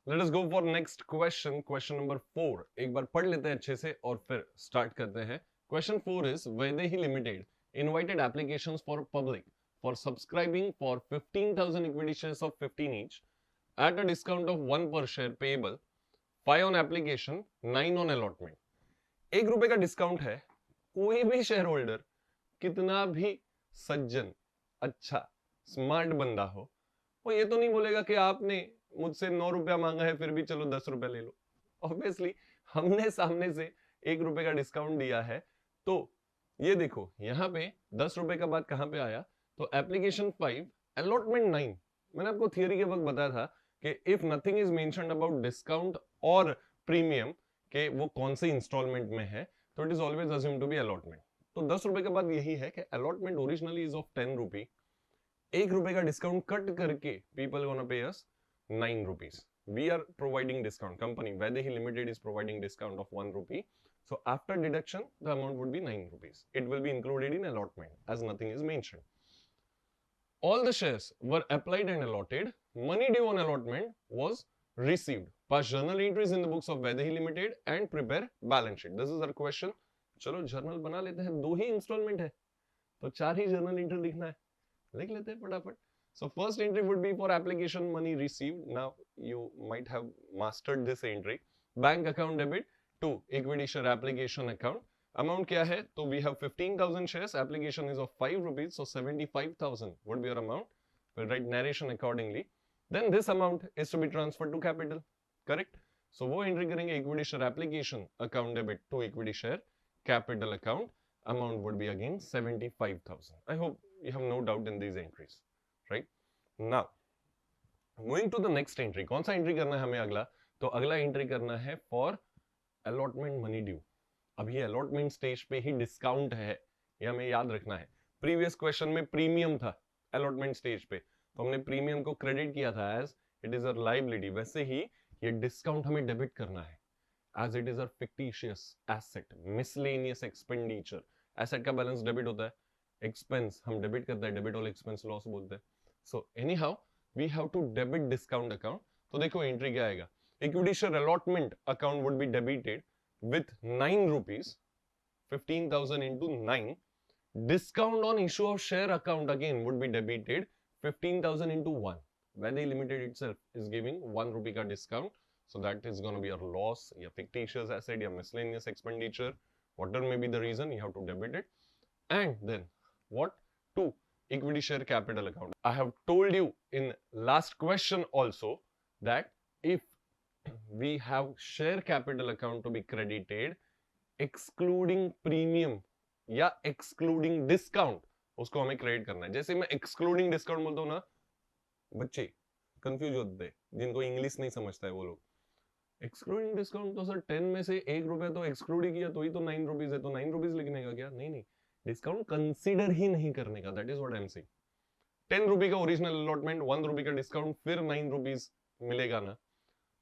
Let us go for next question. Question number 4 एक बार पढ़ लेते हैं अच्छे से और फिर स्टार्ट करते हैं। Question 4 is Vaidehi limited invited applications for public for subscribing for 15,000 equity shares of 15 each at a discount of 1 per share payable 5 on application 9 on allotment। 1 रुपए का डिस्काउंट है। कोई भी शेयर होल्डर कितना भी सज्जन अच्छा स्मार्ट बंदा हो वो ये तो नहीं बोलेगा कि आपने मुझसे 9 रुपया मांगा है फिर भी चलो 10 रुपया ले लो। ऑब्वियसली हमने सामने से 1 रुपए का डिस्काउंट दिया है। तो ये देखो यहाँ पे 10 रुपए का बाद कहाँ पे आया, तो एप्लीकेशन 5 अलॉटमेंट 9। मैंने आपको थियरी के वक्त बताया था कि if nothing is mentioned about discount और प्रीमियम के वो कौन से इंस्टॉलमेंट में है तो it is always assume to be allotment. तो 10 रुपए के बाद यही है कि allotment originally is of 10 rupee. 1 रुपए का डिस्काउंट कट करके people gonna pay us 9 rupees. We are providing discount. Company Vaidehi Limited is providing discount of 1 rupee. So after deduction, the amount would be 9 rupees. It will be included in allotment as nothing is mentioned. All the shares were applied and allotted. Money due on allotment was received. Pass journal entries in the books of Vaidehi Limited and prepare balance sheet. This is our question. चलो journal बना लेते हैं, 2 ही instalment है तो 4 ही journal entry लिखना है, लिख लेते हैं फटाफट। So first entry would be for application money received. Now you might have mastered this entry. Bank account debit to equity share application account. Amount क्या है? तो we have 15,000 shares. Application is of 5 rupees. So 75,000 would be your amount. We'll write narration accordingly. Then this amount is to be transferred to capital. Correct? So वो entry करेंगे equity share application account debit to equity share capital account. Amount would be again 75,000. I hope you have no doubt in these entries. Right now moving to the next entry। कौन सा entry करना है हमें अगला, तो अगला entry करना है फॉर अलॉटमेंट मनी ड्यू। अभी अलॉटमेंट स्टेज पे ही डिस्काउंट है, ये हमें याद रखना है। प्रीवियस क्वेश्चन में प्रीमियम था अलॉटमेंट स्टेज पे, तो हमने प्रीमियम को क्रेडिट किया था as it is a liability. वैसे ही ये डिस्काउंट हमें डेबिट करना है as it is a fictitious asset, miscellaneous expenditure. Asset का बैलेंस डेबिट होता है, एक्सपेंस हम डेबिट करते हैं, डेबिट और एक्सपेंस लॉस बोलते हैं। So anyhow, we have to debit discount account. तो देखो एंट्री क्या आएगा, equity share allotment account would be debited with 9 rupees, 15,000 into 9. Discount on issue of share account again would be debited 15,000 into 1. Vaidehi Limited itself is giving 1 rupee का discount, so that is going to be a loss या fictitious asset या miscellaneous expenditure, whatever may be the reason, you have to debit it. And then what to equity share capital account. I have told you in last question also that if we have share capital account to be credited excluding premium या excluding discount, उसको हमें credit करना है। जैसे मैं excluding discount बोलता हूँ ना, बच्चे कंफ्यूज होते हैं जिनको इंग्लिश नहीं समझता है वो लोग। एक्सक्लूडिंग डिस्काउंट तो सर 10 में से 1 रुपया तो एक्सक्लूड ही किया तो ही तो 9 रुपीज है, तो 9 रुपीज लिखने का क्या? नहीं नहीं, डिस्काउंट कंसीडर ही नहीं करने का। That is what I am saying. 10 रुपी का ओरिजिनल अलॉटमेंट, 1 रुपी का डिस्काउंट, फिर 9 रुपीज मिलेगा ना।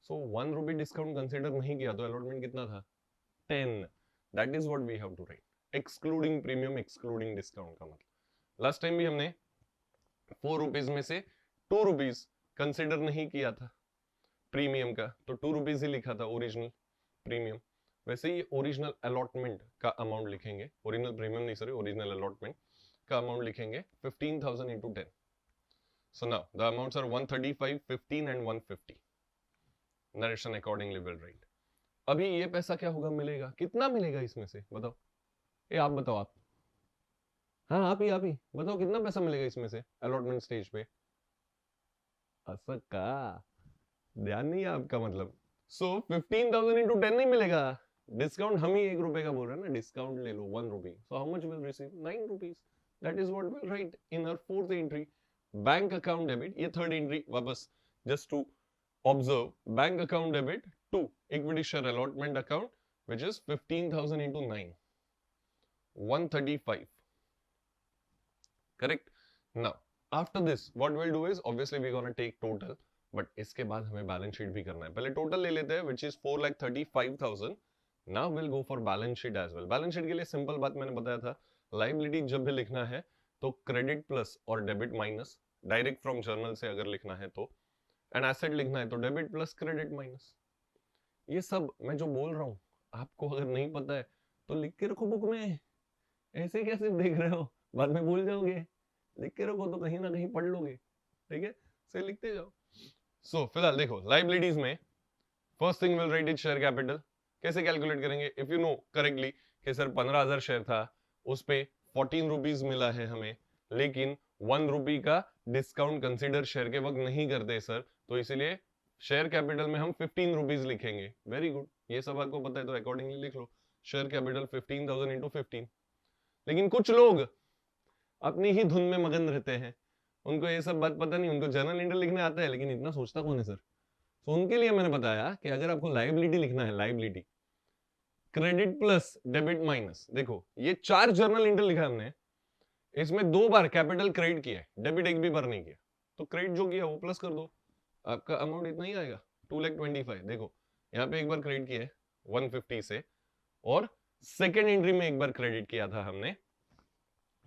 सो 1 रुपी डिस्काउंट कंसीडर नहीं किया तो अलॉटमेंट कितना था? 10। That is what we have to write, excluding premium excluding discount का मतलब। लास्ट टाइम भी हमने 4 रुपीज में से 2 रुपीज कंसीडर नहीं किया था प्रीमियम का, तो 2 रुपीज ही लिखा था ओरिजिनल प्रीमियम। वैसे ही ओरिजिनल अलॉटमेंट का अमाउंट लिखेंगे, ओरिजिनल प्रीमियम नहीं सॉरी, ओरिजिनल अलॉटमेंट का अमाउंट लिखेंगे 15,000 into 10. So now the amounts are 135, 15 and 150. Narration accordingly will write. अभी ये पैसा क्या होगा, मिलेगा कितना मिलेगा इसमें से बताओ? ये आप बताओ, आप हाँ आप ही बताओ कितना पैसा मिलेगा इसमें से अलॉटमेंट स्टेज पे? ऐसा का ध्यान नहीं है आपका मतलब। सो 15,000 into 10 नहीं मिलेगा, डिस्काउंट हम ही 1 रुपए का बोल रहे हैं ना, डिस्काउंट ले लो 1 rupee. So how much will receive? 9 rupees. That is what we'll write in our 4th entry. Bank account debit, ये 3rd entry वापस just to observe, bank account debit to equity share allotment account which is 15,000 into 9, 135. Correct? Now after this what we'll do is obviously we're gonna take total, but इसके बाद हमें balance sheet भी करना है। पहले total ले लेते हैं which is 4,35,000. Now we'll go for balance sheet as well. Balance sheet के लिए सिंपल बात मैंने बताया था, लायबिलिटी जब भी लिखना है तो क्रेडिट प्लस और debit minus, direct from journal से अगर लिखना है तो एंड एसेट लिखना है तो डेबिट प्लस क्रेडिट माइनस। ये सब मैं जो बोल रहा हूँ आपको अगर नहीं पता है तो लिख के रखो बुक में, ऐसे कैसे देख रहे हो, बाद में भूल जाओगे। लिख के रखो तो कहीं ना कहीं पढ़ लोगे, ठीक है, से लिखते जाओ। सो फिलहाल देखो लाइबिलिटीज में first thing will write it share capital. कैसे कैलकुलेट करेंगे, इफ यू नो करेक्टली कि सर 15,000 शेयर था, उस पे 14 रुपीज मिला है हमें, लेकिन 1 रुपी का डिस्काउंट कंसीडर शेयर के वक्त नहीं करते सर, तो इसीलिए शेयर कैपिटल में हम 15 रुपीज लिखेंगे। वेरी गुड, ये सब आपको पता है तो अकॉर्डिंगली लिख लो शेयर कैपिटल 15,000 इंटू 15। लेकिन कुछ लोग अपनी ही धुन में मगन रहते हैं, उनको ये सब बात पता नहीं, उनको जर्नल एंट्री लिखने आता है लेकिन इतना सोचता कौन है सर। तो उनके लिए मैंने बताया कि अगर आपको लायबिलिटी लिखना है, liability credit plus debit minus, देखो ये 4 जर्नल एंट्री लिखा हमने, इसमें 2 बार कैपिटल क्रेडिट किया है, डेबिट एक भी बार नहीं किया, तो क्रेडिट जो किया वो प्लस कर दो, आपका अमाउंट इतना ही आएगा 2,25,000। देखो यहाँ पे एक बार क्रेडिट किया है 150 से, और सेकेंड एंट्री में एक बार क्रेडिट किया था हमने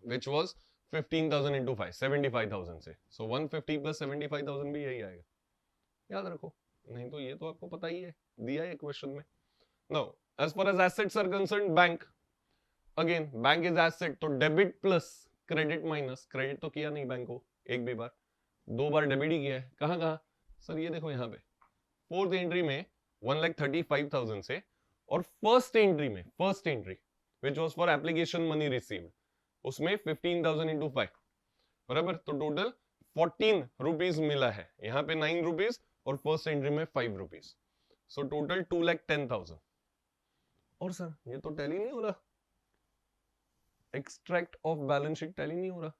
which was 15,000 into 5 75,000 से, so 150 plus 75,000 भी यही आएगा, याद रखो, नहीं तो ये तो आपको पता ही है, दिया है क्वेश्चन में। Now as far as assets are concerned, bank, again bank is asset, तो debit plus credit minus, credit तो किया नहीं बैंक को एक भी बार, 2 बार डेबिट ही किया है। कहाँ कहाँ सर, ये देखो यहाँ पे फोर्थ एंट्री में 1,35,000 से, और फर्स्ट एंट्री में, first entry which was for application money received, उसमें 15,000 इंटू 5 बराबर, तो टोटल 14 रुपीज मिला है, यहाँ पे 9 रुपीज और फर्स्ट एंट्री में 5 रुपीज, सो टोटल 2,10,000। और सर ये तो टैली नहीं हो रहा, extract of balance sheet tally नहीं हो रहा,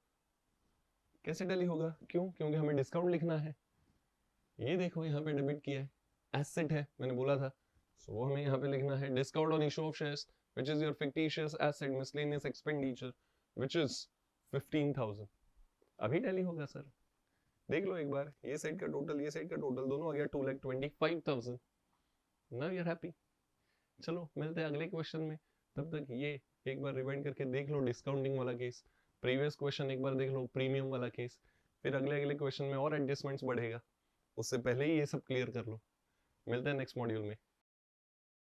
कैसे टैली होगा, क्यों, क्योंकि हमें डिस्काउंट लिखना है। ये देखो यहाँ पे डेबिट किया है, एसेट है मैंने बोला था, सो हमें यहाँ पे लिखना है discount on issue of shares which is your fictitious asset miscellaneous expenditure which is 15,000। अभी टैली होगा सर, देख लो एक बार, ये साइड का टोटल ये साइड का टोटल दोनों आ गया 2,25,000। Now you are happy. चलो मिलते हैं अगले क्वेश्चन में, तब तक ये एक बार रिवाइंड करके देख लो डिस्काउंटिंग वाला केस, प्रीवियस क्वेश्चन एक बार देख लो प्रीमियम वाला केस, फिर अगले अगले क्वेश्चन में और एडजस्टमेंट्स बढ़ेगा, उससे पहले ही ये सब क्लियर कर लो। मिलते हैं नेक्स्ट मॉड्यूल में।